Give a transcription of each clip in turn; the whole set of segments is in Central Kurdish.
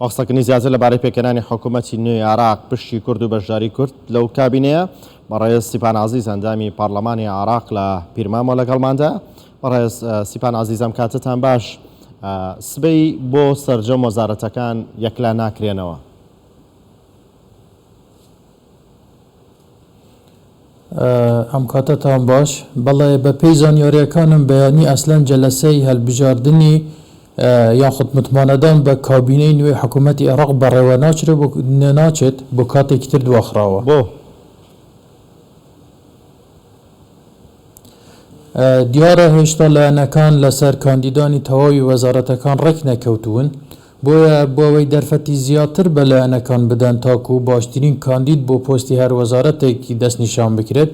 باقسەکردنی زیاتر لەبارەی پێکەنانی حکوومەتی نوێی عراق پشتی کورد و بەشداری کورد لەو کابینەیە بەڕێز سیپان عەزیز ئەندامی پارلەمانی عراق لە پیرمامۆ لەگەڵماندا. بەڕێز سیپان عەزیزم کاتتان باش. سبەی بۆ سەرجەم وەزارەتەکان یەکلا ناکرێنەوە. ئەم کاتتان باش بەڵێ بە پێی زانیاریەکانم بەیانی ئەسلەن جەلەسەی هەڵبژاردننی یاخود متمانەدان بە کابینەی نوێی حکوومەتی عێراق بەڕێوە ناچێت بۆ کاتێکی تر دواخراوە. بۆ دیارە هێشتا لایەنەکان لەسەر کاندیدانی تەواوی وەزارەتەکان ڕێک نەکەوتون، بۆیە بۆ ئەوەی دەرفەتی زیاتر بە لایەنەکان بدەن تاکو باشترین کاندید بۆ پۆستی هەر وەزارەتێکی دەستنیشان بکرێت،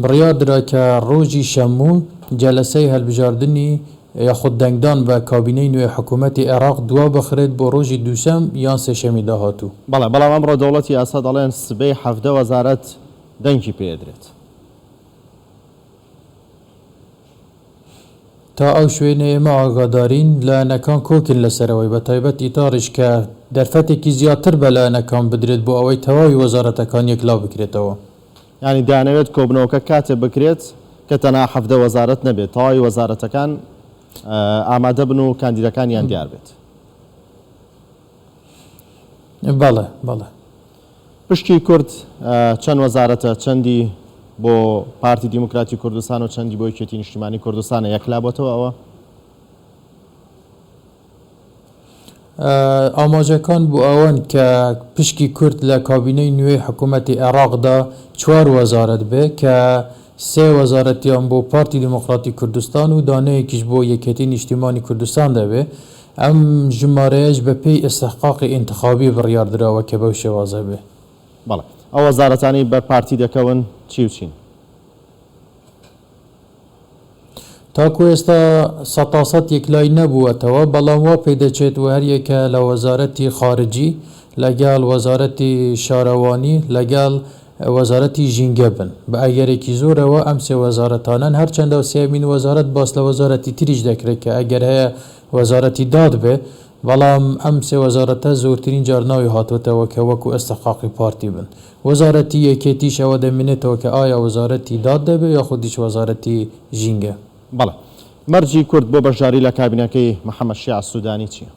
بڕیار درا کە ڕۆژی شەموو جەلەسەی هەڵبژاردننی یاخود دەنگدان بە کابینەی نوێی حکوومەتی عێراق دوا بخرێت بۆ ڕۆژی دووشەم یان سێشەمی داهاتوو. بەڵام ئەمڕۆ دەوڵەتی ئاساد دەڵێن سبەی 17 وەزارەت دەنگی پێدرێت. تا ئەو شوێنە ئێمە ئاگادارین لایەنەکان کۆکن لەسەرەوەی بە تایبەت ئیتاڕیش کە دەرفەتێکی زیاتر بە لایەنەکان بدرێت بۆ ئەوەی تەواوی وەزارەتەکان یەکلا بکرێتەوە. ینی دانەوێت کۆبنەوەکە کاتێ بکرێت کە تەنها 17 وەزارەت نەبێت، تەواوی وەزارەتەکان ئامادە بن و کاندیدەکانیان دیار بێت. بەڵێ بەڵێ. پشتی کورد چەند وەزارەتە، چەندی بۆ پارتی دیموکراتی کوردستان و چەندی بۆ یەکێتی نیشتیمانی کوردستانە یەکلا بۆتەوە ئەوە؟ ئاماژەکان بۆ ئەوەن کە پشکی کورد لە کابینەی نوێی حکوومەتی عێراقدا 4 وەزارەت بێ کە 3 وەزارەتیان بۆ پارتی دیموکراتی کوردستان و دانەیەکیش بۆ یەکێتی نیشتیمانی کوردستان دەبێ. ئەم ژمارەیەش بە پێی ئستحقاقی ئینتخابی بڕیاردراوە کە بەو شێوازە بێ. بەڵێ ئەو وەزارەتانی بەر پارتی دەکەون چی و چین؟ تاکو ئێستا 100% یەکلای نەبووەتەوە، بەڵام وا پێدەچێت و هەر یەکە لە وەزارەتی خارجی لەگەڵ وەزارەتی شارەوانی لەگەڵ وەزارەتی ژینگە بن. بە ئەگەرێکی زۆرەوە ئەم سێ وەزارەتانەن، هەرچەندە سێمین وەزارەت باس لە وەزارەتی تریش دەکرێت کە ئەگەر هەیە وەزارەتی داد بێ، بەڵام ئەم سێ وەزارەتە زۆرترین جارناوی هاتوێتەوە کە وەکو ئەستحقاقی پارتی بن. وەزارەتی یەکێتیش ئەوە دەمێنێتەوە کە ئایا وەزارەتی داد دەبێ یا خودیش وەزارەتی ژینگە. بەڵێ مەرجی کورد بۆ بەشداری لە کابینەکەی محەممەد شیع سوودانی چییە؟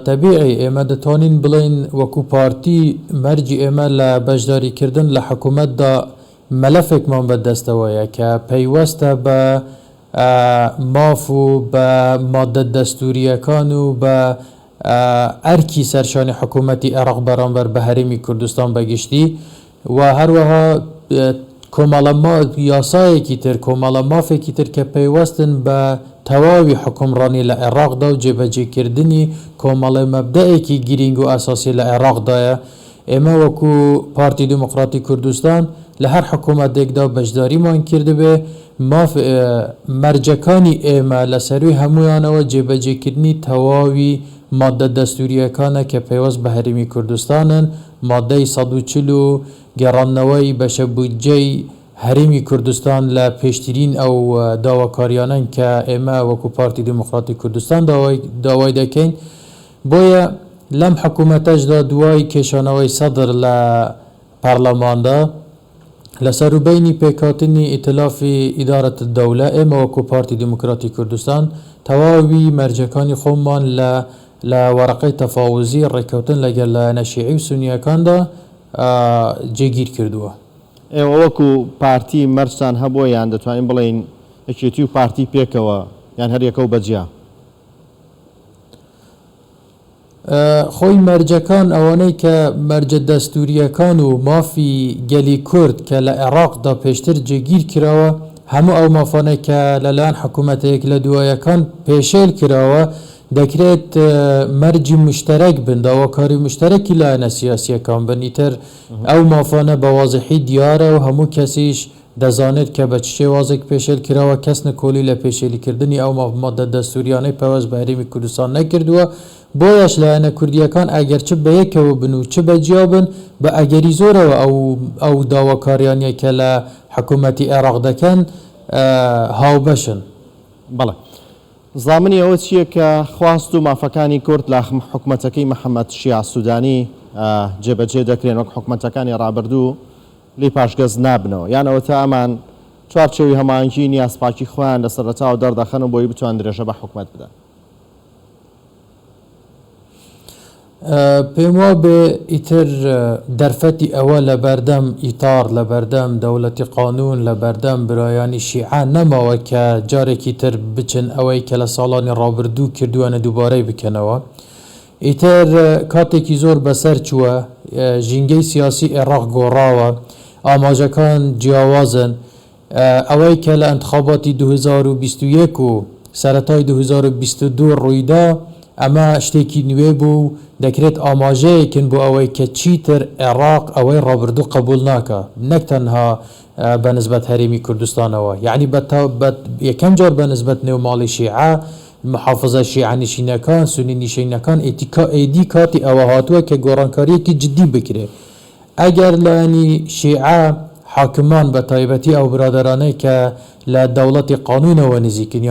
تەبیعی ئێمە دەتوانین بڵین وەکو پارتی مەرجی ئێمە لە بەشداریکردن لە حکوومەتدا مەلەفێکمان بەدەستەوەیە کە پەیوەستە بە ماف و بە مادە دەستوریەکان و بە ئەرکی سەرشانی حکوومەتی عێراق بەرامبەر بە هەرێمی کوردستان بەگشتی و هەروەها کۆمەڵە یاسایەکی تر کۆمەڵە مافێکی تر کە پەیوەستن بە تەواوی حکومڕانی لە عێراقدا و جێبەجێکردنی کۆمەڵی مەبدەیەکی گرنگ و ئاساسی لە عێراقدایە. ئێمە وەکو پارتی دیموکراتی کوردستان لە هەر حکوومەتێکدا بەشداریمان کردبێ، مەرجەکانی ئێمە لە سەروی هەمویانەوە جێبەجێکردنی تەواوی مادە دەستوریەکانە کە پەیوەست بە هەرێمی کوردستانن، مادەی 140 و گەڕاندنەوەی بەشە بودجەی هەرێمی کوردستان لە پێشترین ئەو داواکاریانن کە ئێمە وەکو پارتی دیموکراتی کوردستان داوای دەکەین. بۆیە لەم حکوومەتەشدا دوای کێشانەوەی سەدر لە پەرلەماندا لە سەروبەینی پێکهاتنی ئیتلافی ئیدارەت دەولە، ئێمە وەکو پارتی دیموکراتی کوردستان تەواوی مەرجەکانی خۆمان لە وەرەقەی تەفاوزی ڕێککەوتن لەگەڵ لایەنە شیعی و سونیەکاندا جێگیر کردووە. ئێوە وەکو پارتی مەرجتان هەبووە یان دەتوانین بڵین یەکێتی و پارتی پێکەوە یان هەر یەکە و بەجیا؟ خۆی مەرجەکان ئەوانەی کە مەرجە دەستوریەکان و مافی گەلی کورد کە لە عێراقدا پێشتر جێگیر کراوە، هەموو ئەو مافانەی کە لەلایەن حکوومەتێک لە دوایەکان پێشێل کراوە دەکرێت مەرجی مشتەرەک بن، داواکاری مشتەرەکی لایەنە سیاسیەکان بن. ئیتر ئەو مافانە بە واضحی دیارە و هەموو کەسیش دەزانێت کە بە چ شێوازێک پێشێل کراوە، کەس نەکۆلی لە پێشێلیکردنی ئەو مادە دەستوریانەی پەیوەست بە هەرێمی کوردستان نەکردووە. بۆیەش لایەنە کوردیەکان ئەگەر چ بە یەکەوە بن و چ بەجیا بن، بە ئەگەری زۆرەوە ئەو داواکاریانە کە لە حکوومەتی عێراق دەکەن هاوبەشن. بەڵێ زامنی ئەوە چییە کە خواست و مافەکانی کورد لە حکوومەتەکەی محەممەد شیع سوودانی جێبەجێ دەکرێن وەک حکوومەتەکانی ڕابردوو لی پاشگەز نابنەوە یانەوە تا ئەمان چوارچێوی هەمانگی نیاسپاکی خۆیان لە سەرەتا و دەردەخەن و بۆی بتوان درێژە بە حکوومەت بدەن. پێم وا بێ ئیتر دەرفەتی ئەوە لە بەردەم ئیتار لە بەردەم دەوڵەتی قانون لە بەردەم برایانی شیعە نەماوە کە جارێکی تر بچن ئەوەی کە لە ساڵانی ڕابردوو کردووەنە دووبارەی بکەنەوە. ئیتر کاتێکی زۆر بەسەر چووە ژینگەی سیاسی عێراق گۆڕاوە ئاماژەکان جیاوازن ئەوەی کە لە انتخاباتی 2021 و سەرەتای 2022 ڕوویدا ئەمە شتێکی نوێ بوو دەکرێت ئاماژەیەکن بۆ ئەوەی کە چیتر عێراق ئەوەی ڕابردوو قبول ناکە نەک تەنها بە نسبەت هەرێمی کوردستانەوە یعنی یەکەم جار بە نسبەت نێوماڵی شیعە محافظە شیعەنشینەکان سونی نیشینەکان ئیدی کاتی ئەوە هاتووە کە گۆڕانکاریەکی جدی بکرێت ئەگەر لەنی شیعە حاکمان بە تایبەتی ئەو برادرانەی کە لە دەوڵەتی قانونەوە نزیکن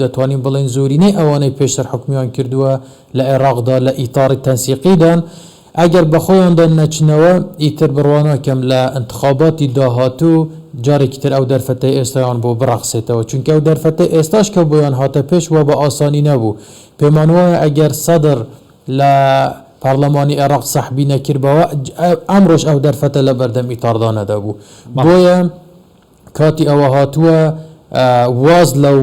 دەتوانین بڵێن زۆرینەی ئەوانەی پێشتر حکمیان کردووە لە عێراقدا لە ئیتاری تەنسیقیدان ئەگەر بە خۆیاندا نەچنەوە ئیتر بڕواناکەم لە انتخاباتی داهاتوو جارێکی تر ئەو دەرفەتەی ئێستایان بۆ بڕەخسێتەوە چونکە ئەو دەرفەتەی ئێستاش کە بۆیان هاتە پێش وە بە ئاسانی نەبوو پێمان وایە ئەگەر سەدر لە پارلەمانی عێراق سەحبی نەکردبەوە ئەمڕۆژ ئەو دەرفەتە لە بەردەم ئیتاردا نەدەبوو بۆیە کاتی ئەوە هاتووە واز لەو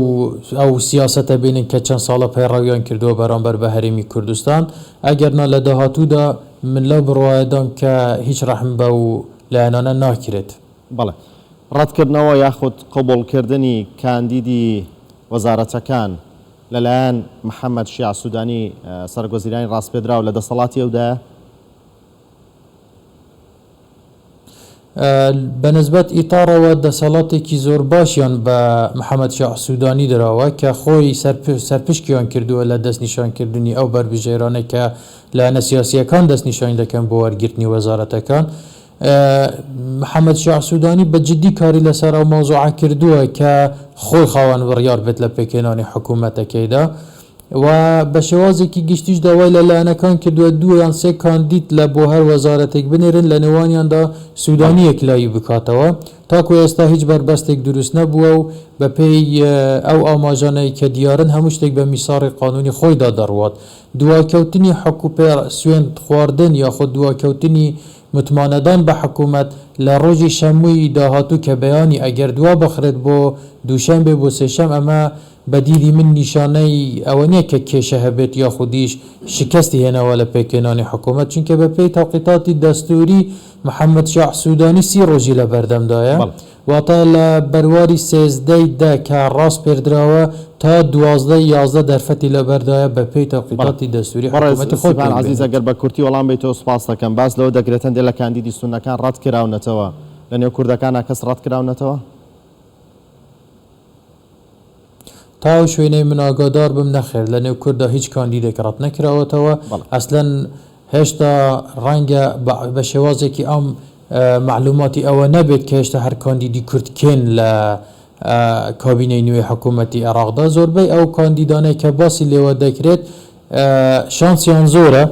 ئەو سیاسەتە بینن کە چەند ساڵە پەیڕەویان کردووە بەرامبەر بە هەرێمی کوردستان ئەگەرنا لە داهاتوودا من لەو بڕواایەدام کە هیچ ڕەحم بە و لایەنانە ناکرێت. بەڵێ ڕەتکردنەوە یاخود قبولکردنی کاندیدی وەزارەتەکان لەلایەن محەممەد شیع سوودانی سەرگۆزیرانی ڕاستپێدراو لە دەسەڵاتی ئەودایە بەنسبەت ئیتارەوە دەسەڵاتێکی زۆر باشیان بە محەممەد شیع سوودانی دراوە کە خۆی سەرپشکیان کردووە لە دەستنیشانکردنی ئەو بربژێرانە کە لایەنە سیاسیەکان دەستنیشان دەکەن بۆ وەرگرتنی وەزارەتەکان محەممەد شیع سوودانی بە جددی کاری لەسەر ئەو مۆزوعە کردووە کە خۆی خاوەن بڕیار بێت لە پێکێنانی حکوومەتەکەیدا و بە شێوازێکی گشتیش داوای لەلایەنەکان کردووە دوو سێ کاندید لە بۆ هەر وەزارەتێک بنێرن لە نێوانیاندا سوودانی یەکلایی بکاتەوە تاکو ئێستا هیچ بەربەستێک دروست نەبووە و بە پێی ئەو ئاماژانەی کە دیارن هەموو شتێک بە میساڕی قانونی خۆیدا دەڕوات دواکەوتنی حکوپێ سوێن خواردن یاخود دواکەوتنی متمانەدان بە حکوومەت لە ڕۆژی شەمووی داهاتوو کە بەیانی ئەگەر دوا بخرێت بۆ دووشەمبێ بۆ سێشەم ئەمە بەدیدی من نیشانەی ئەوە نییە کە کێشە هەبێت یاخودیش شکستی هێنەوە لە پێکێنانی حکوومەت چونکە بە پێی تاقیتاتی دەستوری محەممەد شیع سوودانی 30 ڕۆژی لە بەردەمدایە واتە لە بەرواری سێزدەیدا کە ڕاست پێدراوە تا 12 دەرفەتی لە بەردایە بە پێی تاقیتاتی دەستوری حکوومەتی خۆتان عزیز ئەگەر بە کورتی وەڵام بیتەوە سوپاس دەکەم باس لەوە دەگرێت هەندێک لە کاندیدی سونەکان ڕەت کراونەتەوە لە نێو کوردەکانە کەس ڕەت کراونەتەوە تا شوێنەی من ئاگادار بم نەخێر لە نێو کووردا هیچ کاندیدێک ڕەت نەکراوەتەوە ئەسلەن هێشتا ڕەنگە بە شێوازێکی ئەم معلوماتی ئەوە نەبێت کە هێشتا هەر کاندیدی کوردکێن لە کابینەی نوێی حکوومەتی عێراقدا زۆربەی ئەو کاندیدانەی کە باسی لێوە دەکرێت شانسیان زۆرە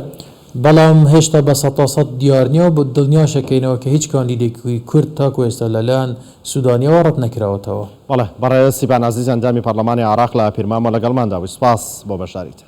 بەڵام هێشتا بە 100% دیار نییە و بە دڵنیاشەکەینەوە کە هیچ کاندیدێکی کورد تاکو ئێستا لەلایەن سوودانیەوە ڕەت نەکراوەتەوە. بەڵێ بەڕێز سیبان عزیز ئەندامی پەرلەمانی عێراق لە پیرمامە لەگەڵماندا بووی سپاس بۆ بەشداریت.